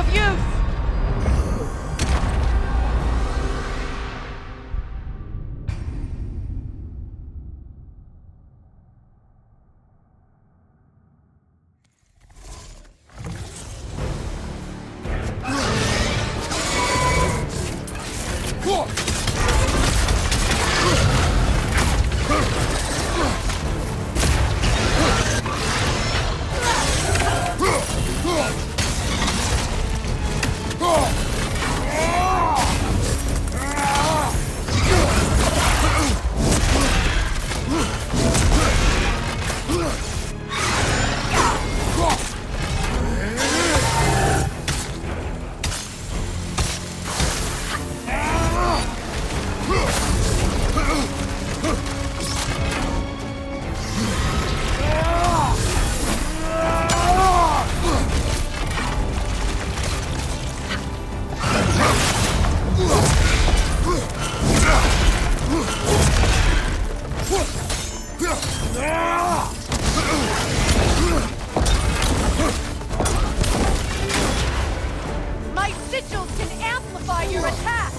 of use! My sigils can amplify your attack!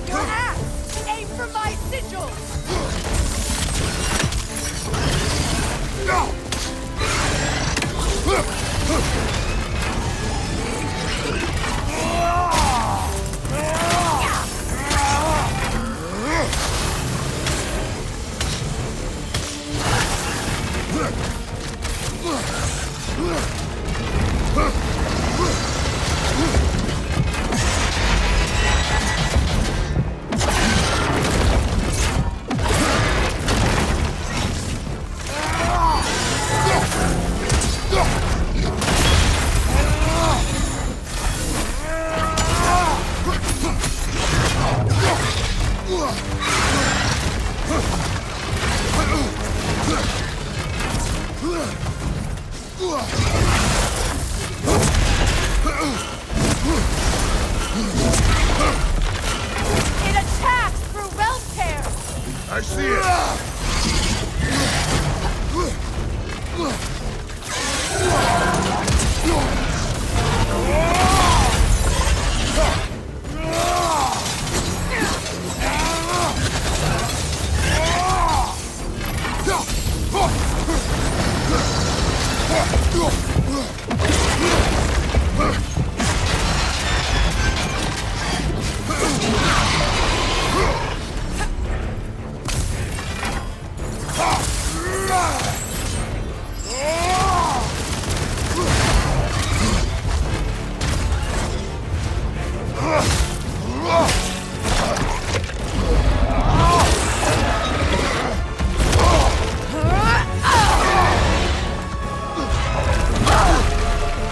Your axe! Aim for my sigils! It attacks through realm tear! I see it!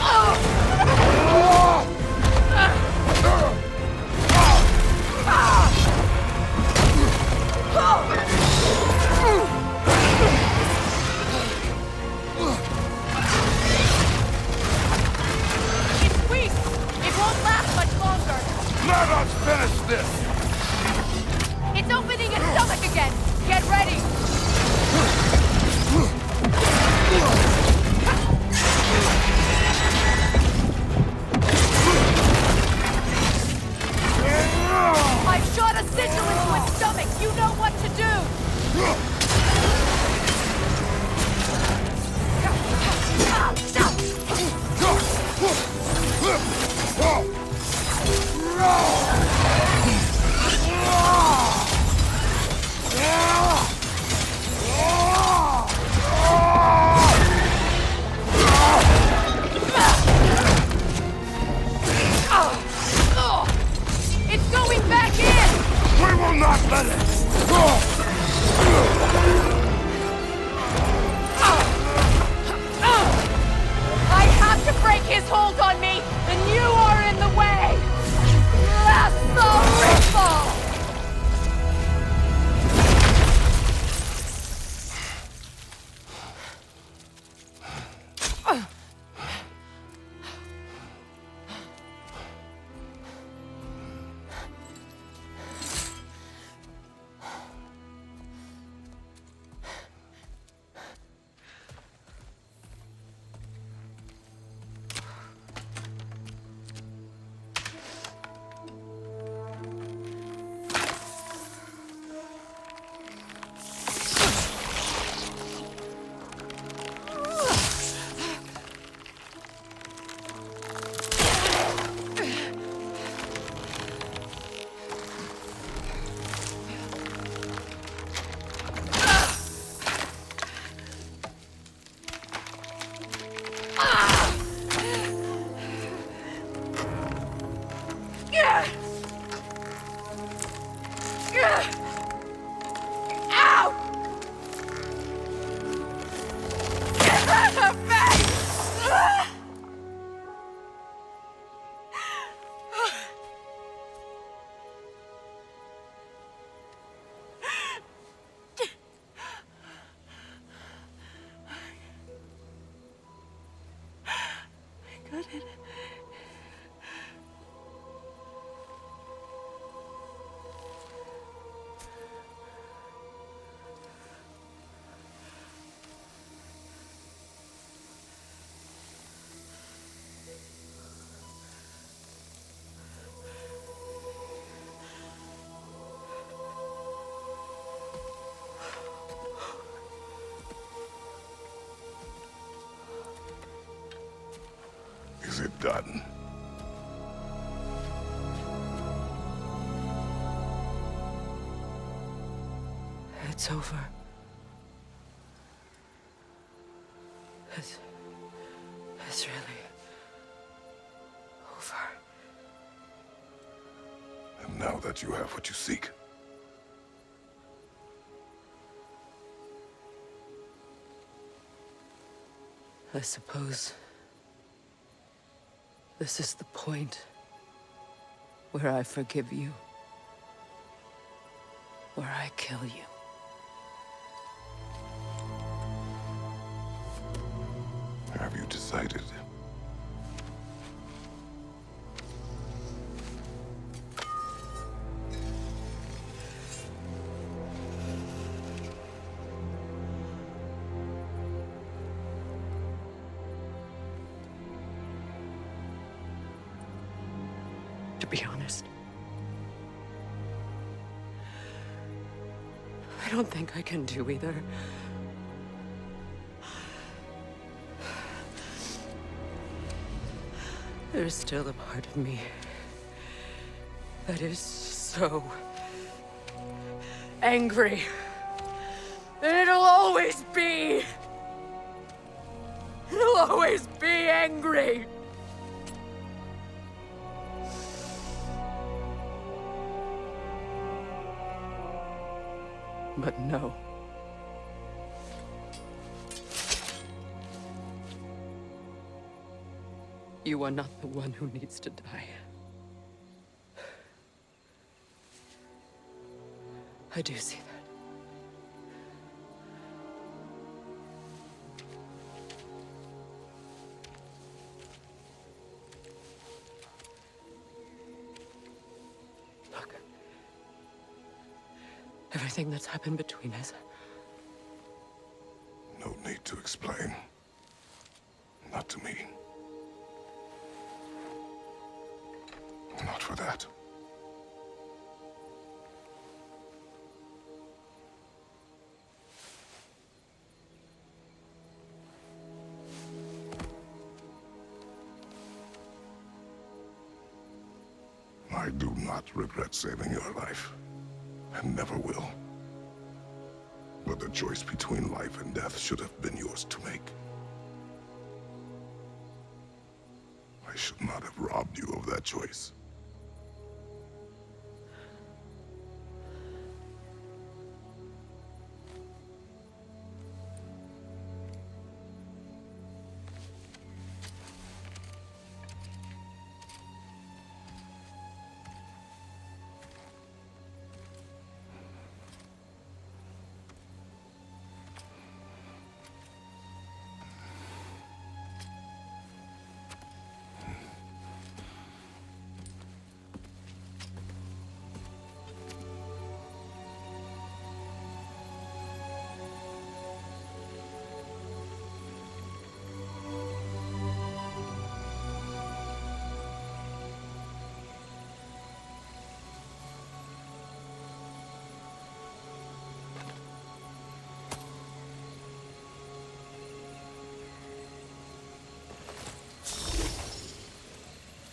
Oh! Is it done? It's over. It's really over. And now that you have what you seek, I suppose this is the point where I forgive you, where I kill you. have you decided? To be honest, I don't think I can do either. There's still a part of me that is so angry. And it'll always be. It'll always be angry. But no. You are not the one who needs to die. I do see that. Look. Everything that's happened between us. No need to explain. Not to me. Not for that. I do not regret saving your life, and never will. But the choice between life and death should have been yours to make. I should not have robbed you of that choice.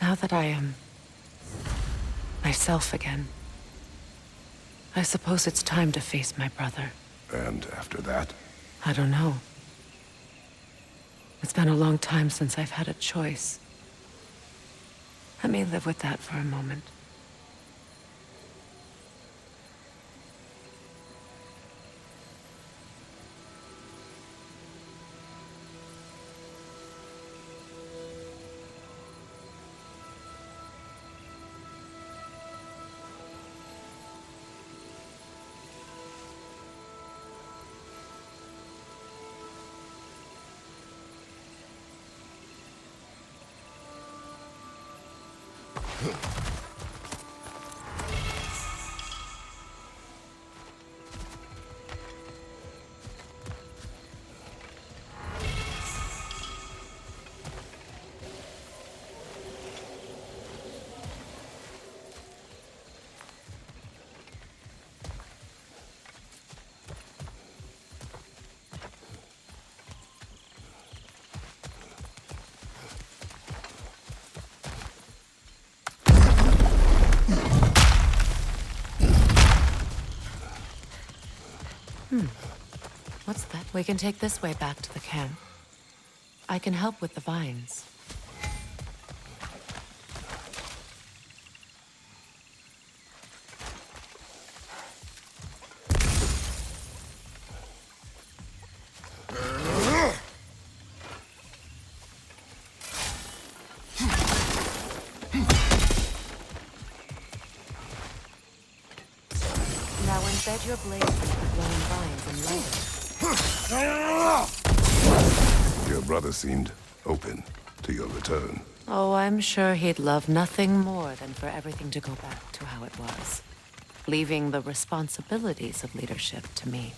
Now that I am myself again, I suppose it's time to face my brother. And after that? I don't know. It's been a long time since I've had a choice. Let me live with that for a moment. We can take this way back to the camp. I can help with the vines. Now embed your blade with the glowing vines and light it. Your brother seemed open to your return. Oh, I'm sure he'd love nothing more than for everything to go back to how it was, leaving the responsibilities of leadership to me.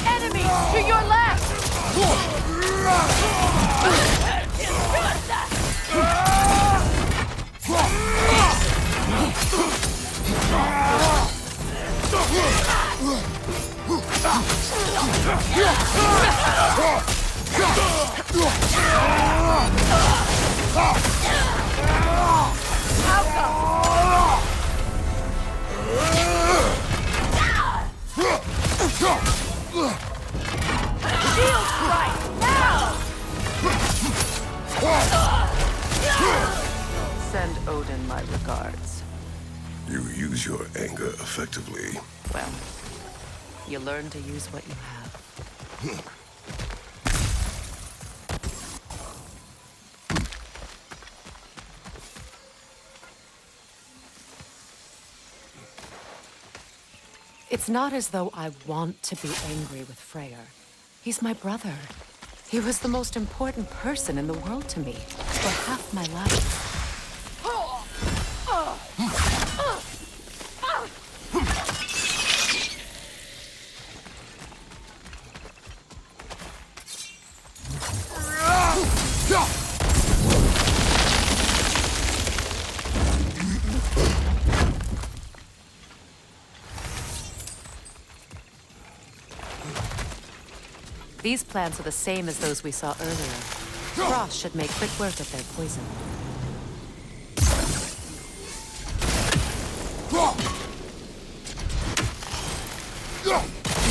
Enemies to your left! Shield strike! Now! Send Odin my regards. You use your anger effectively. Well, you learn to use what you have. It's not as though I want to be angry with Freyr. He's my brother. He was the most important person in the world to me for half my life. These plants are the same as those we saw earlier. Frost should make quick work of their poison.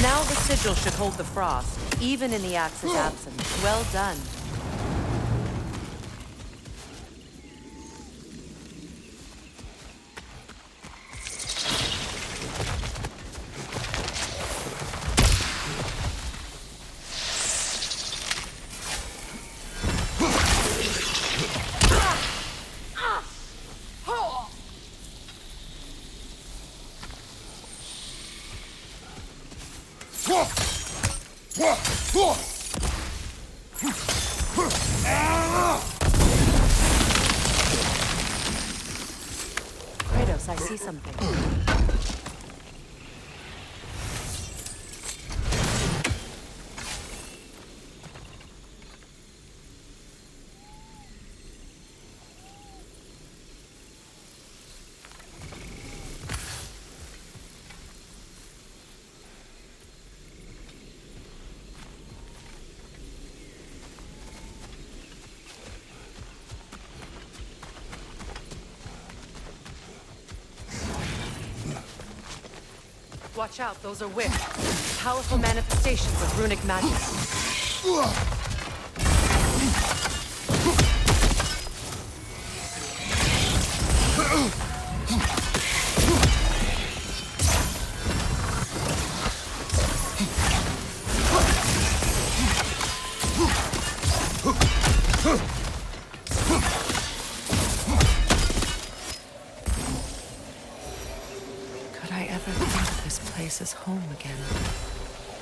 Now the sigil should hold the frost, even in the axe's absence. Well done. Kratos, I see something. Watch out, those are whips. Powerful manifestations of runic magic. Could I ever think this place is home again?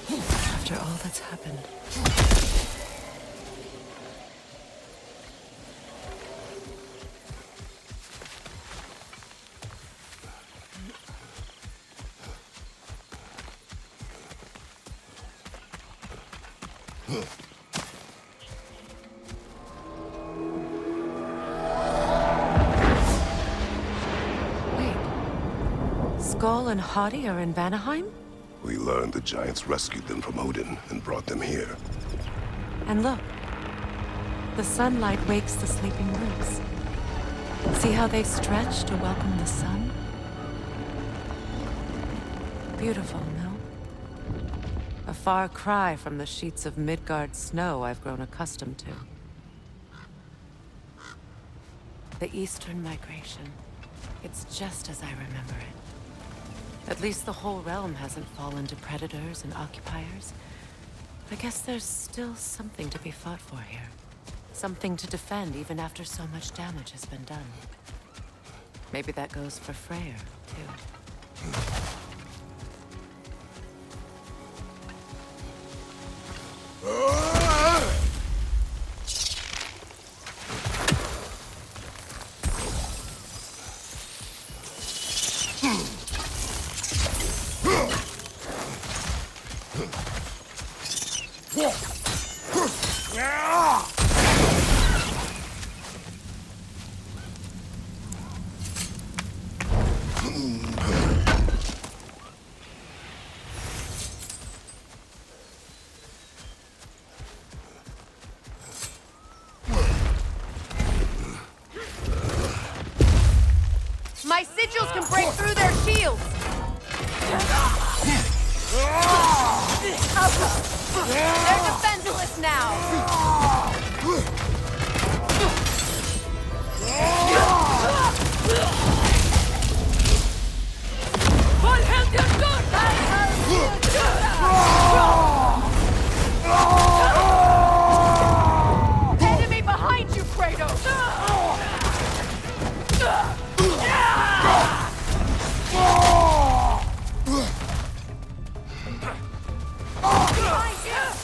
After all that's happened. Skull and Hadi are in Vanaheim? We learned the giants rescued them from Odin and brought them here. And look, the sunlight wakes the sleeping roots. See how they stretch to welcome the sun? Beautiful, no? A far cry from the sheets of Midgard snow I've grown accustomed to. The Eastern Migration. It's just as I remember it. At least the whole realm hasn't fallen to predators and occupiers. I guess there's still something to be fought for here. Something to defend even after so much damage has been done. Maybe that goes for Freyr, too. My sigils can break through their shields! They're defenseless now! Enemy behind you, Kratos!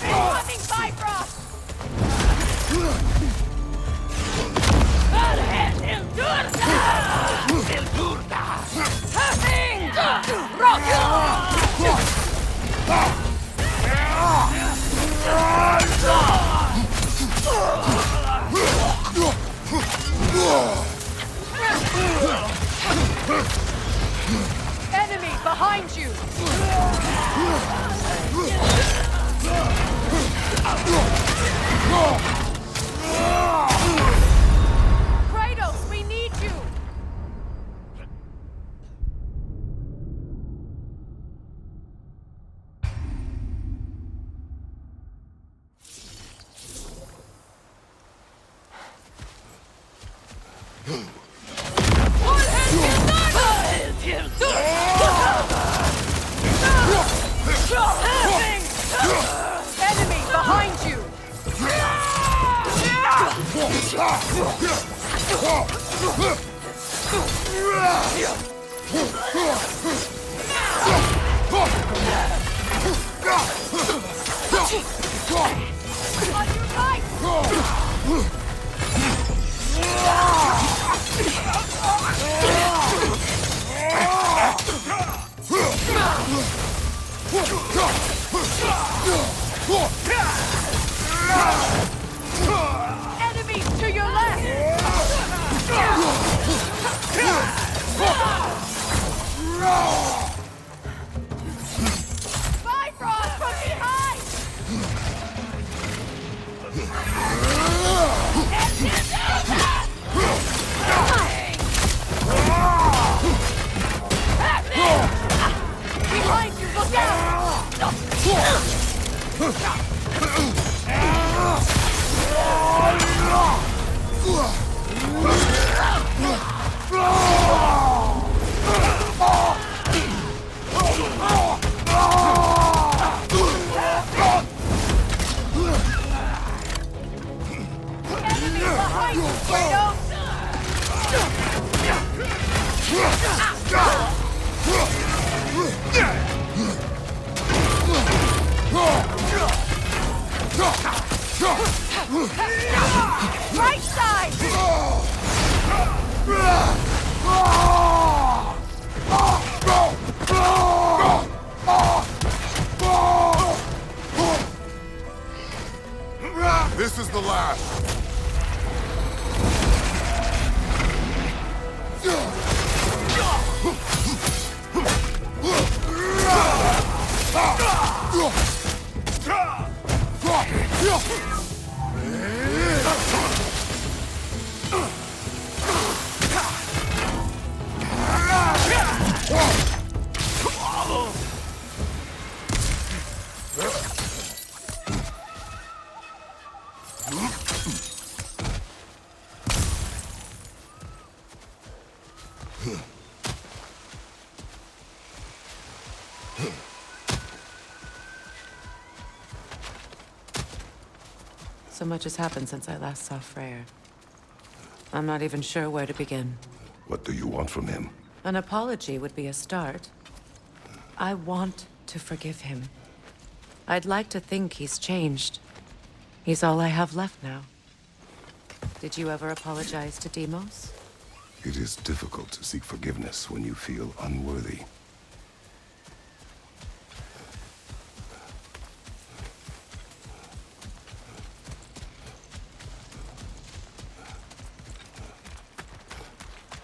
Incoming Bifrost! Enemy behind you! Kratos, we need you! Enemy behind you! On your right! Enemies to your left! Bifrost from behind! fight, Kratos! Right side! This is the last. So much has happened since I last saw Freyr. I'm not even sure where to begin. What do you want from him? An apology would be a start. I want to forgive him. I'd like to think he's changed. He's all I have left now. Did you ever apologize to Deimos? It is difficult to seek forgiveness when you feel unworthy.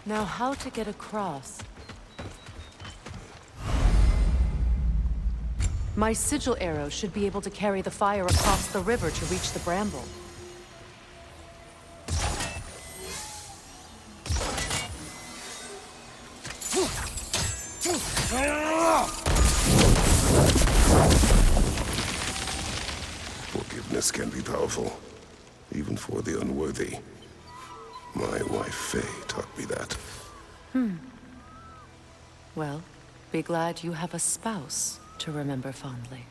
Now, how to get across? My sigil arrow should be able to carry the fire across the river to reach the bramble. Forgiveness can be powerful, even for the unworthy. My wife Faye taught me that. Well, be glad you have a spouse to remember fondly.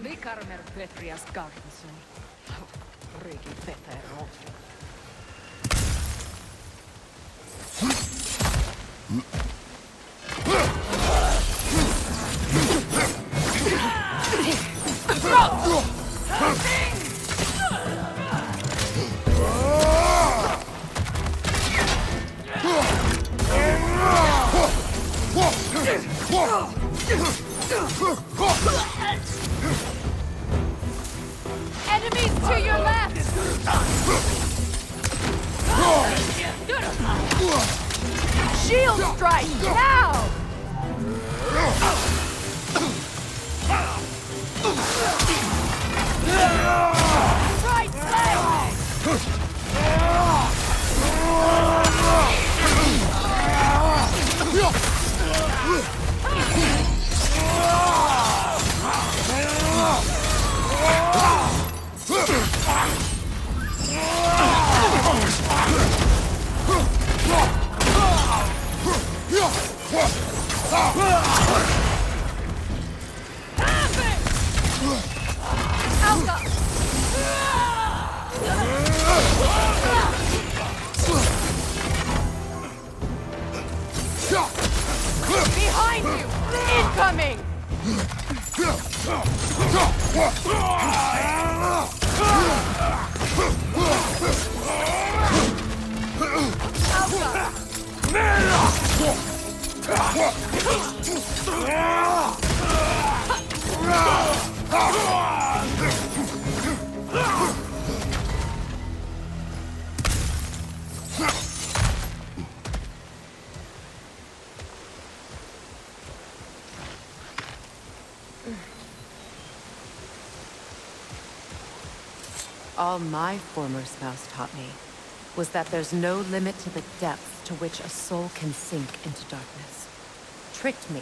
Vikarmer Petrias Garnison. Rigi Vetero. Enemies to your left! Shield strike, now! Right leg! Behind you! Incoming! All my former spouse taught me was that there's no limit to the depth to which a soul can sink into darkness. Tricked me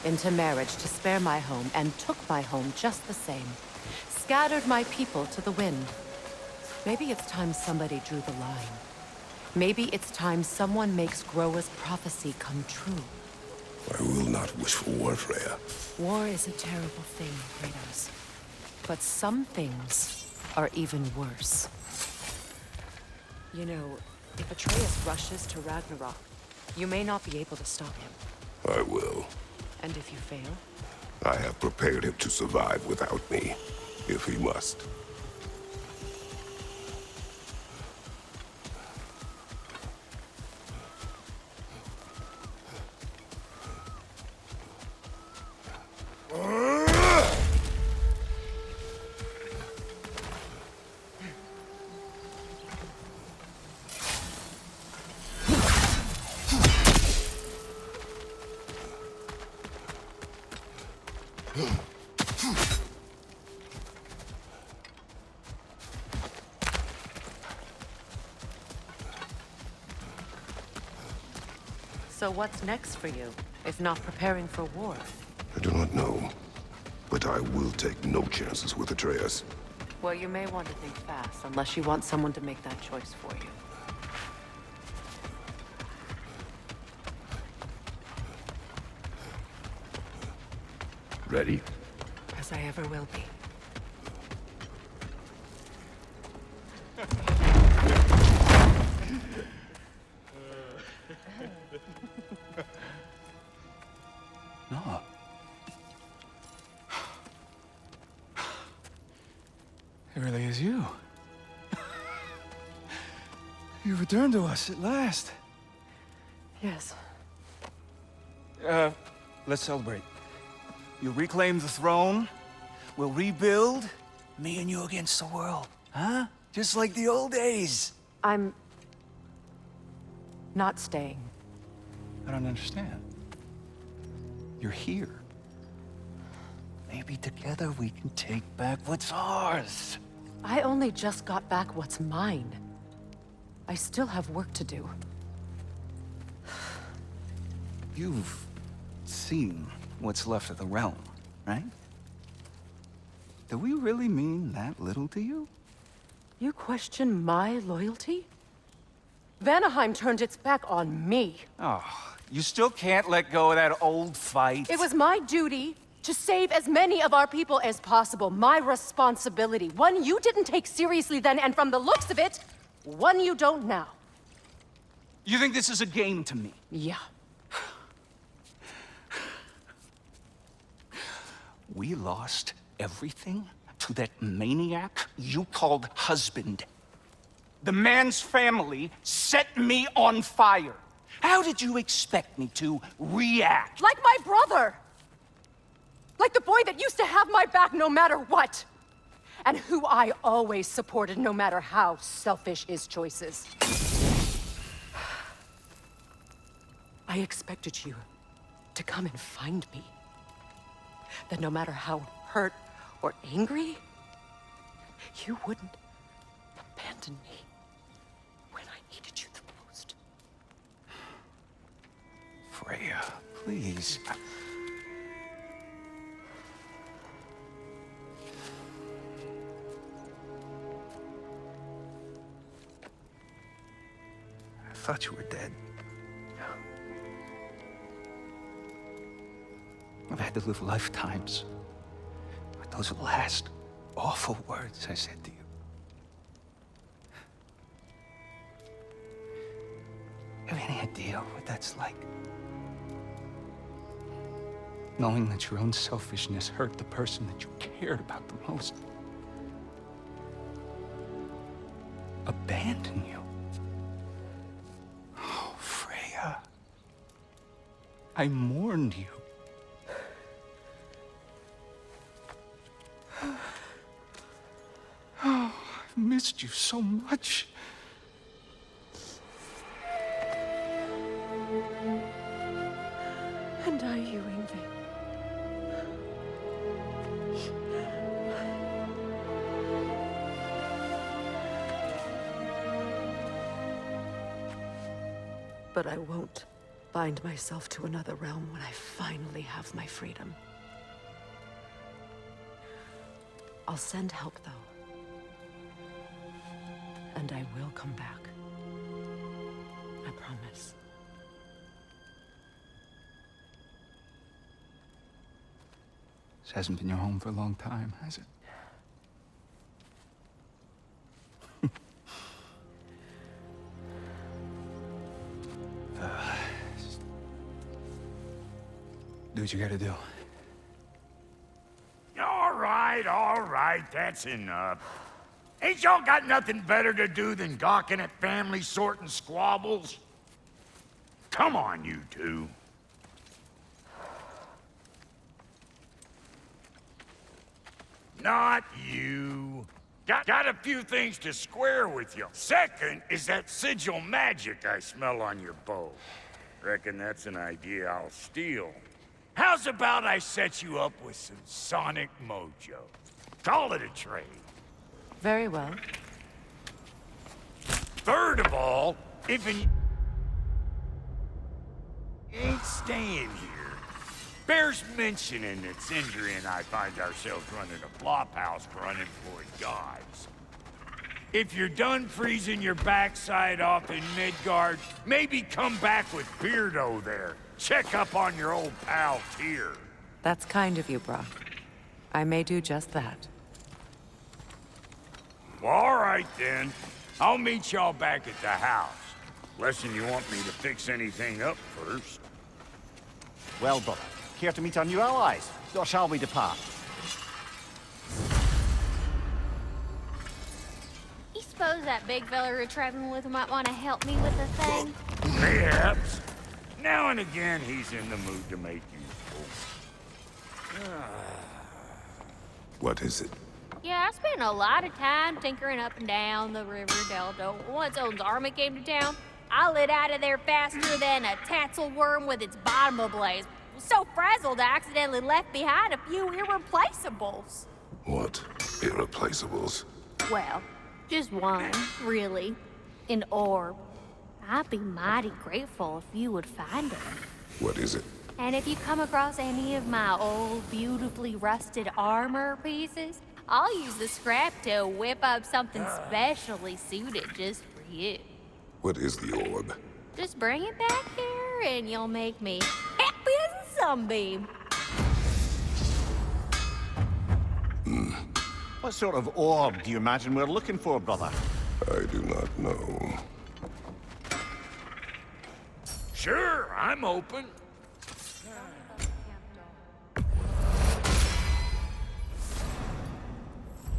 into marriage to spare my home and took my home just the same. Scattered my people to the wind. Maybe it's time somebody drew the line. Maybe it's time someone makes Groa's prophecy come true. I will not wish for war, Freya. War is a terrible thing, Kratos. But some things are even worse. You know, if Atreus rushes to Ragnarok, you may not be able to stop him. I will. And if you fail? I have prepared him to survive without me, if he must. So what's next for you, if not preparing for war? I do not know, but I will take no chances with Atreus. Well, you may want to think fast, unless you want someone to make that choice for you. Ready? As I ever will be. No. It really is you. You returned to us at last. Yes. Let's celebrate. You reclaim the throne. We'll rebuild. Me and you against the world. Huh? Just like the old days. I'm... not staying. I don't understand. You're here. Maybe together we can take back what's ours. I only just got back what's mine. I still have work to do. You've seen what's left of the realm, right? Do we really mean that little to you? You question my loyalty? Vanaheim turned its back on me. Oh, you still can't let go of that old fight? It was my duty to save as many of our people as possible. My responsibility. One you didn't take seriously then, and from the looks of it, one you don't now. You think this is a game to me? Yeah. We lost everything to that maniac you called husband. The man's family set me on fire. How did you expect me to react? Like my brother! Like the boy that used to have my back no matter what! And who I always supported no matter how selfish his choices. I expected you to come and find me. That no matter how hurt or angry, you wouldn't abandon me when I needed you the most. Freya, please. I thought you were dead. I've had to live lifetimes with those last awful words I said to you. Have any idea what that's like? Knowing that your own selfishness hurt the person that you cared about the most. Abandon you. Oh, Freya. I mourned you. Oh, I've missed you so much. And are you, Ingrid? But I won't bind myself to another realm when I finally have my freedom. I'll send help, though. And I will come back. I promise. This hasn't been your home for a long time, has it? Do what you gotta do. All right, that's enough. Ain't y'all got nothing better to do than gawking at family sorting squabbles? Come on, you two. Not you. Got a few things to square with you. Second is that sigil magic I smell on your bow. Reckon that's an idea I'll steal. How's about I set you up with some sonic mojo? Call it a trade. Very well. Third of all, if you ain't staying here, bears mentioning that Sindri and I find ourselves running a flop house for unemployed guys. If you're done freezing your backside off in Midgard, maybe come back with Beardo there. Check up on your old pal Tyr. That's kind of you, Brock. I may do just that. All right, then. I'll meet y'all back at the house. Unless you want me to fix anything up first. Well, brother, care to meet our new allies? Or shall we depart? You suppose that big fella you're traveling with might want to help me with a thing? Perhaps. Now and again, he's in the mood to make useful. What is it? Yeah, I spent a lot of time tinkering up and down the river Delta. Once Odin's army came to town, I lit out of there faster than a tassel worm with its bottom ablaze. So frazzled, I accidentally left behind a few irreplaceables. What? Irreplaceables? Well, just one, really. An orb. I'd be mighty grateful if you would find it. What is it? And if you come across any of my old, beautifully rusted armor pieces, I'll use the scrap to whip up something specially suited just for you. What is the orb? Just bring it back here and you'll make me happy as a sunbeam. What sort of orb do you imagine we're looking for, brother? I do not know. Sure, I'm open.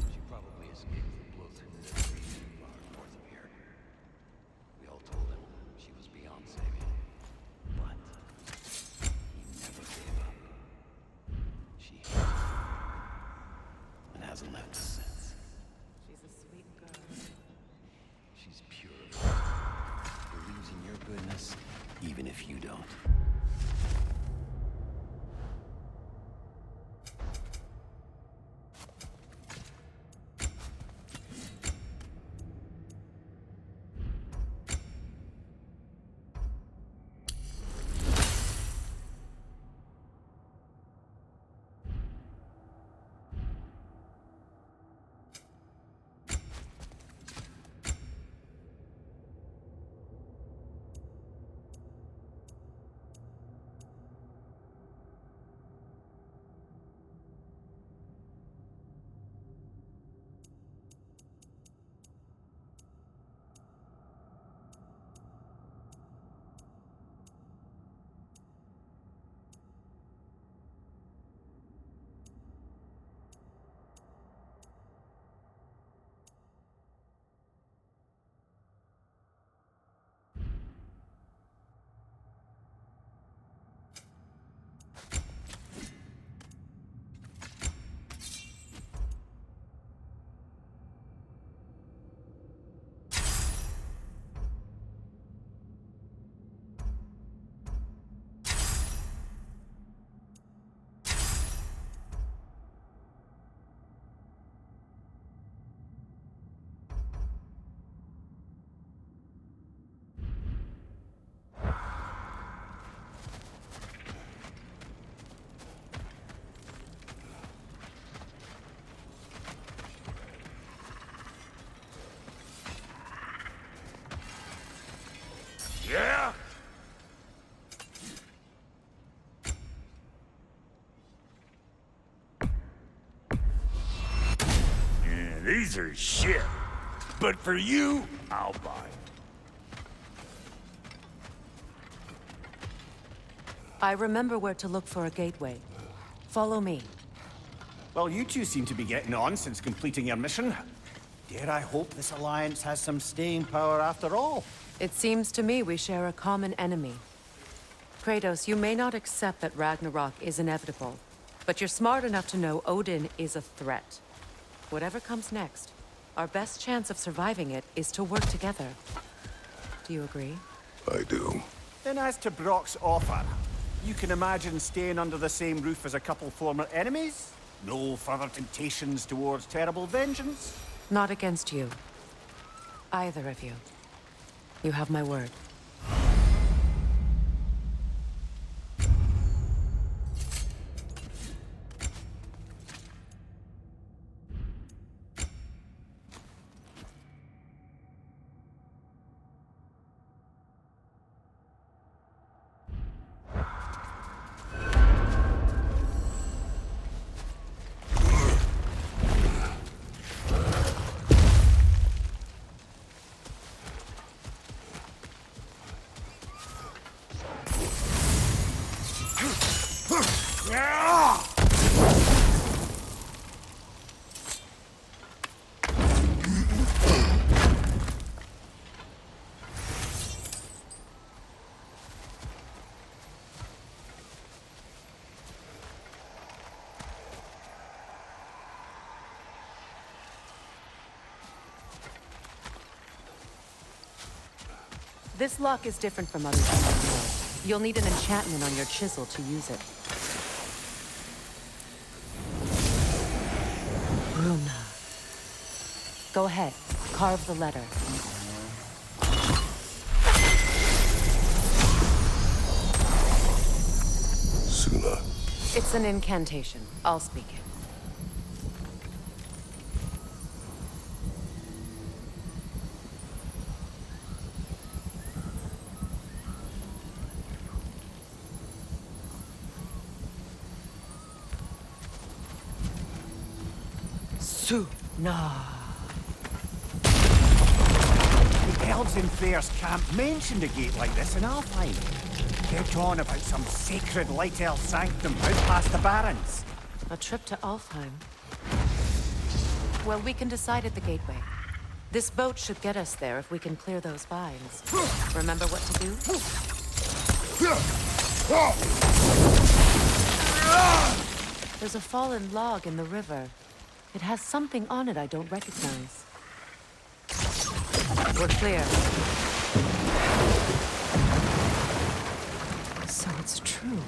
She probably escaped the blow through the freezing bar north of here. We all told him she was beyond saving. But he never gave up. She hated him and hasn't left us since. She's a sweet girl. She's pure. Believes in your goodness, even if you don't. These are shit. But for you, I'll buy 'em. I remember where to look for a gateway. Follow me. Well, you two seem to be getting on since completing your mission. Dare I hope this alliance has some staying power after all? It seems to me we share a common enemy. Kratos, you may not accept that Ragnarok is inevitable, but you're smart enough to know Odin is a threat. Whatever comes next, our best chance of surviving it is to work together. Do you agree? I do. Then as to Brock's offer, you can imagine staying under the same roof as a couple former enemies? No further temptations towards terrible vengeance? Not against you. Either of you. You have my word. This lock is different from others in the world. You'll need an enchantment on your chisel to use it. Runa. Go ahead. Carve the letter. Suna. It's an incantation. I'll speak it. Suna. The elves in Freyr's camp mentioned a gate like this in Alfheim. They're on about some sacred light elf sanctum out past the Barrens. A trip to Alfheim. Well, we can decide at the gateway. This boat should get us there if we can clear those vines. Remember what to do? There's a fallen log in the river. It has something on it I don't recognize. We're clear. So it's true.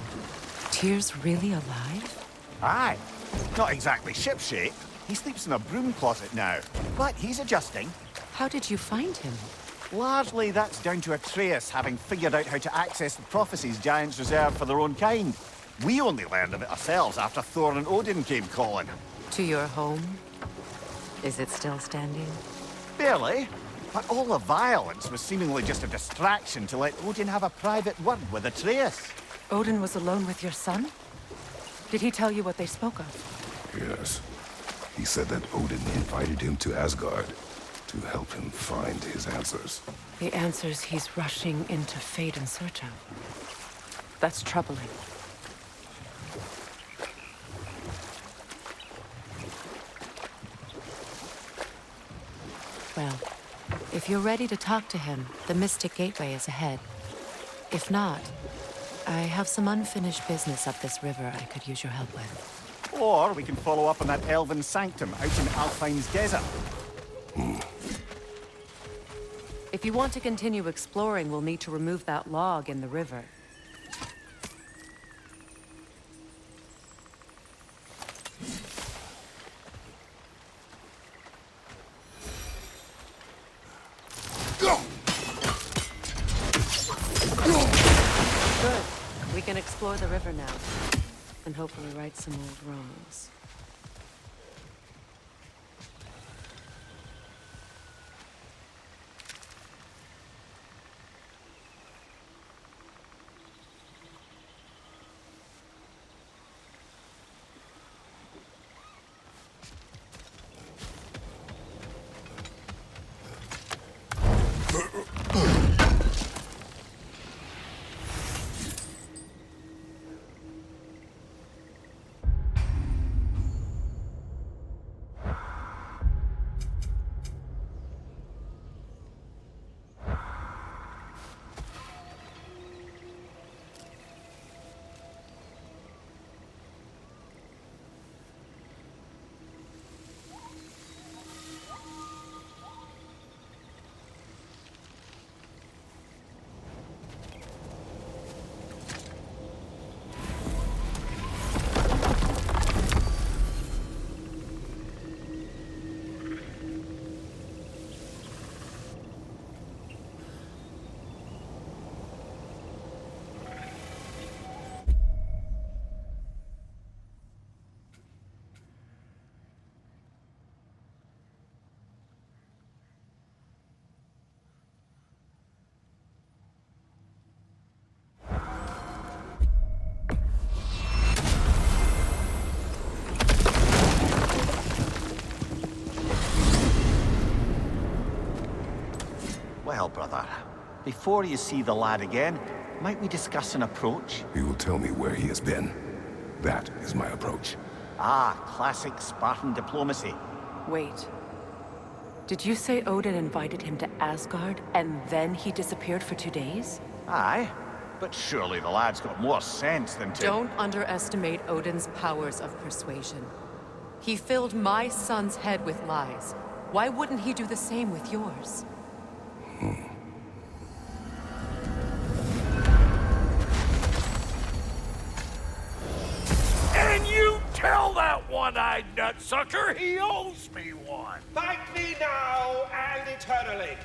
Tyr's really alive? Aye. Not exactly shipshape. He sleeps in a broom closet now. But he's adjusting. How did you find him? Largely that's down to Atreus having figured out how to access the prophecies giants reserve for their own kind. We only learned of it ourselves after Thor and Odin came calling. To your home? Is it still standing? Barely. But all the violence was seemingly just a distraction to let Odin have a private word with Atreus. Odin was alone with your son? Did he tell you what they spoke of? Yes. He said that Odin invited him to Asgard to help him find his answers. The answers he's rushing into fate in search of. That's troubling. Well, if you're ready to talk to him, the Mystic Gateway is ahead. If not, I have some unfinished business up this river I could use your help with. Or we can follow up on that elven sanctum out in Alfheim's desert. If you want to continue exploring, we'll need to remove that log in the river. Good. We can explore the river now. And hopefully right some old wrongs. Well, brother, before you see the lad again, might we discuss an approach? He will tell me where he has been. That is my approach. Ah, classic Spartan diplomacy. Wait. Did you say Odin invited him to Asgard, and then he disappeared for 2 days? Aye, but surely the lad's got more sense than to... Don't underestimate Odin's powers of persuasion. He filled my son's head with lies. Why wouldn't he do the same with yours? And you tell that one-eyed nutsucker he owes me one. Thank me now and eternally.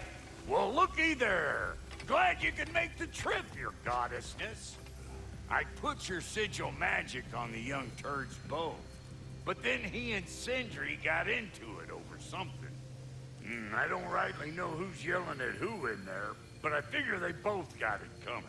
Well, looky there. Glad you could make the trip, your goddessness. I put your sigil magic on the young turd's bow, but then he and Sindri got into it over something. I don't rightly know who's yelling at who in there, but I figure they both got it coming.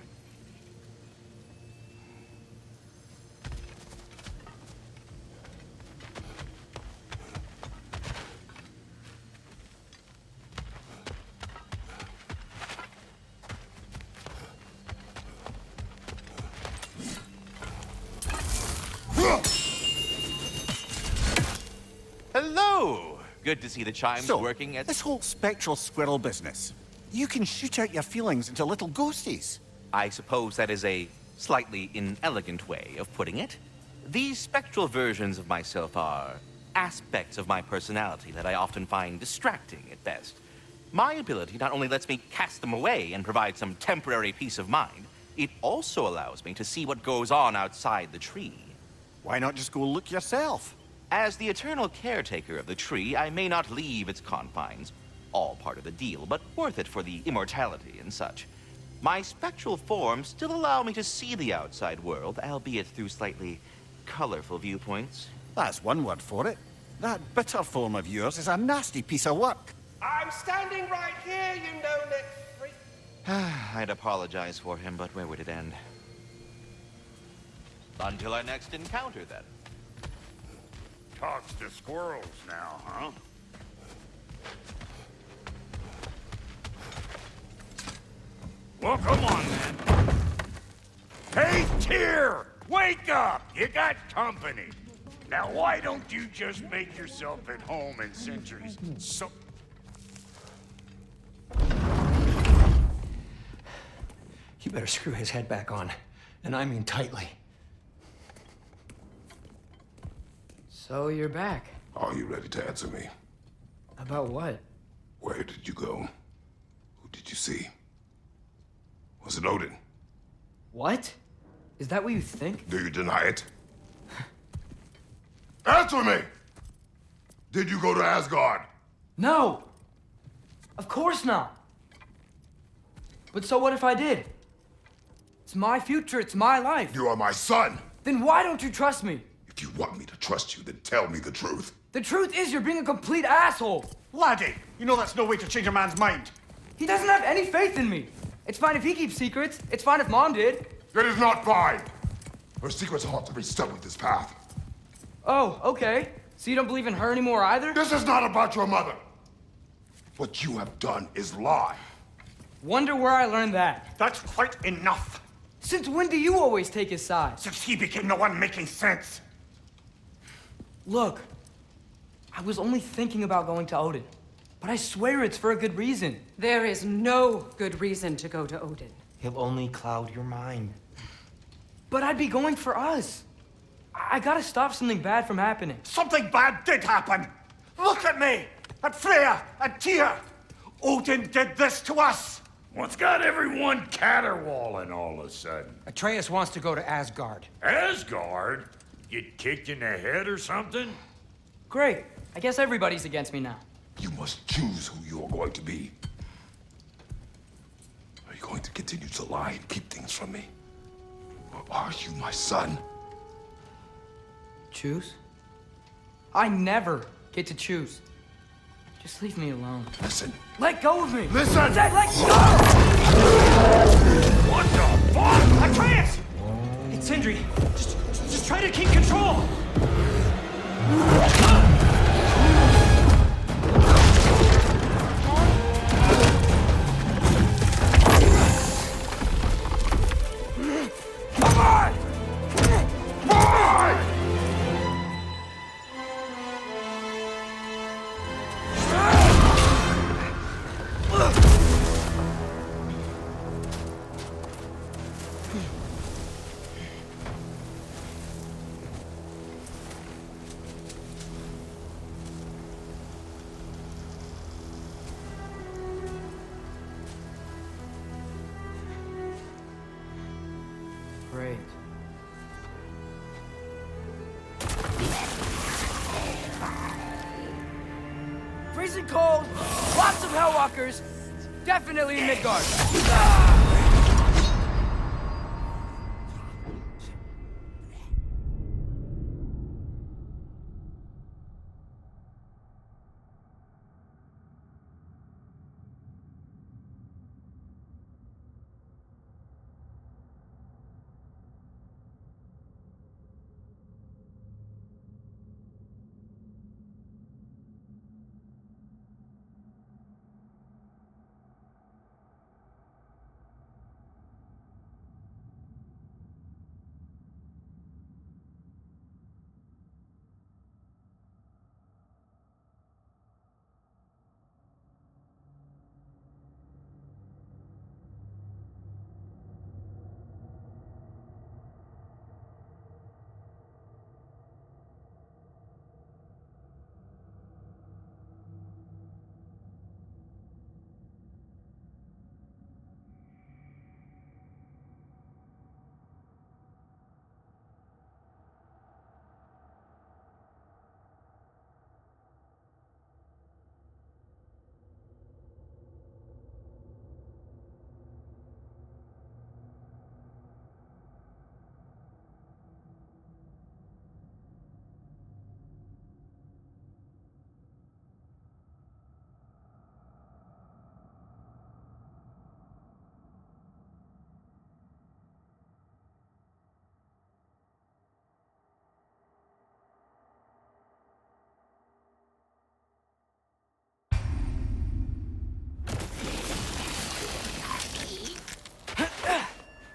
Hello! Good to see the chimes So, working as... this whole spectral squirrel business, you can shoot out your feelings into little ghosties. I suppose that is a slightly inelegant way of putting it. These spectral versions of myself are aspects of my personality that I often find distracting at best. My ability not only lets me cast them away and provide some temporary peace of mind, it also allows me to see what goes on outside the tree. Why not just go look yourself? As the eternal caretaker of the tree, I may not leave its confines. All part of the deal, but worth it for the immortality and such. My spectral forms still allow me to see the outside world, albeit through slightly colorful viewpoints. That's one word for it. That bitter form of yours is a nasty piece of work. I'm standing right here, you no-neck freak. I'd apologize for him, but where would it end? Until our next encounter, then. Talks to squirrels now, huh? Well, come on, then. Hey, Tyr! Wake up! You got company. Now, why don't you just make yourself at home in Sindri's so... You better screw his head back on, and I mean tightly. So you're back. Are you ready to answer me? About what? Where did you go? Who did you see? Was it Odin? What? Is that what you think? Do you deny it? Answer me! Did you go to Asgard? No! Of course not! But so what if I did? It's my future, it's my life. You are my son! Then why don't you trust me? If you want me to trust you, then tell me the truth. The truth is you're being a complete asshole! Laddie, you know that's no way to change a man's mind. He doesn't have any faith in me. It's fine if he keeps secrets. It's fine if Mom did. It is not fine! Her secrets ought to be stuck with this path. Oh, okay. So you don't believe in her anymore either? This is not about your mother. What you have done is lie. Wonder where I learned that. That's quite enough. Since when do you always take his side? Since he became the one making sense. Look, I was only thinking about going to Odin, but I swear it's for a good reason. There is no good reason to go to Odin. He'll only cloud your mind. But I'd be going for us. I gotta stop something bad from happening. Something bad did happen. Look at me, at Freya, at Tyr. Odin did this to us. What's got everyone caterwauling all of a sudden? Atreus wants to go to Asgard. Asgard? Get kicked in the head or something? Great. I guess everybody's against me now. You must choose who you are going to be. Are you going to continue to lie and keep things from me? Or are you my son? Choose? I never get to choose. Just leave me alone. Listen. Let go of me! Listen! I said let go! What the fuck? Atreus! It's Sindri. Just try to keep control! Freezing cold, lots of Hellwalkers, definitely in Midgard.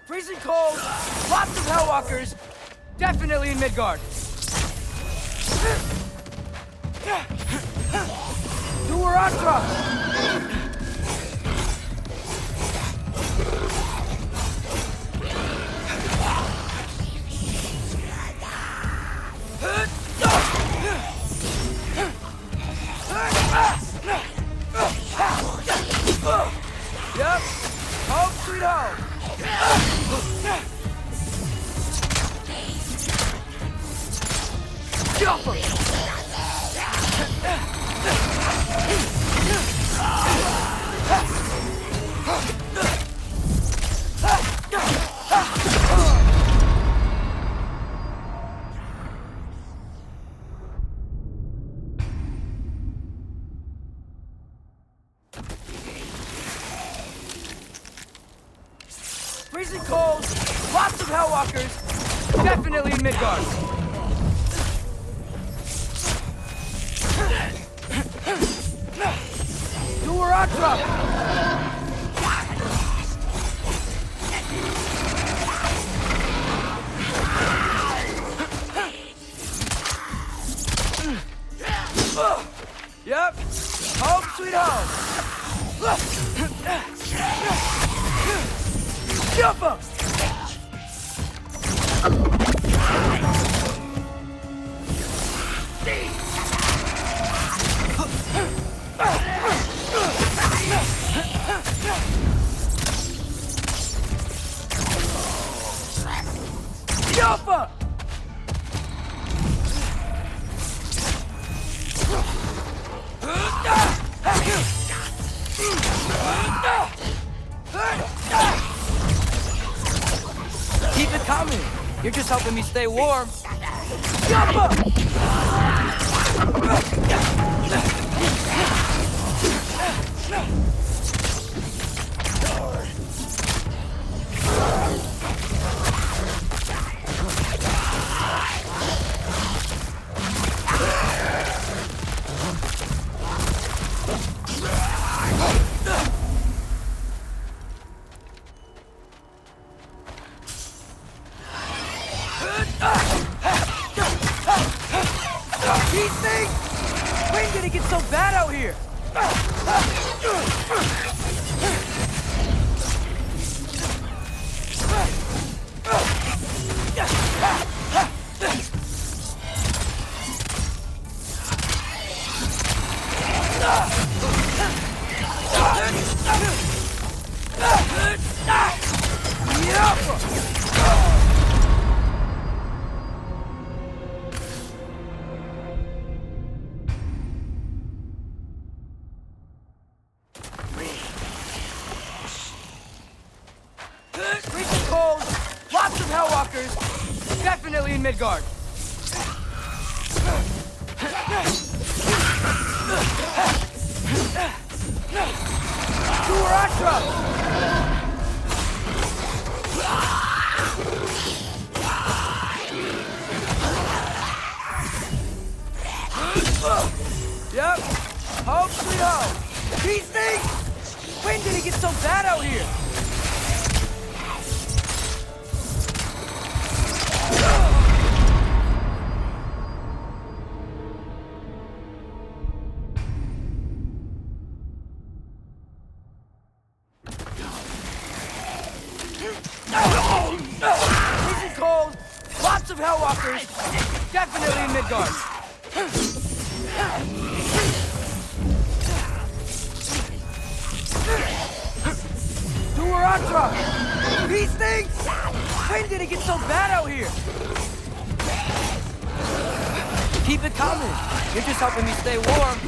Freezing cold, lots of Hellwalkers, definitely in Midgard. Duaratra! Yep, home sweet home. Jump him! Freezing cold, lots of Hellwalkers, definitely in Midgard. Duaratra! Yep, home sweet home. Jump him! Jump him! Keep it coming. You're just helping me stay warm. Jump up! These things! When did it get so bad out here? Definitely in Midgard. Yep. Home sweet home. These things! When did it get so bad out here? Freezing cold, lots of Hellwalkers, definitely in Midgard. Duaratra! These things! When did it get so bad out here? Keep it coming. You're just helping me stay warm.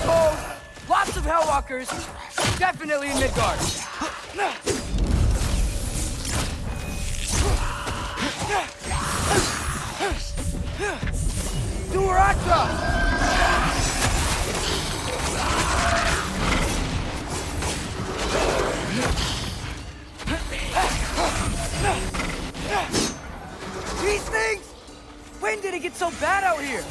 Cold, lots of Hellwalkers, definitely in Midgard. Duaratra! These things! When did it get so bad out here?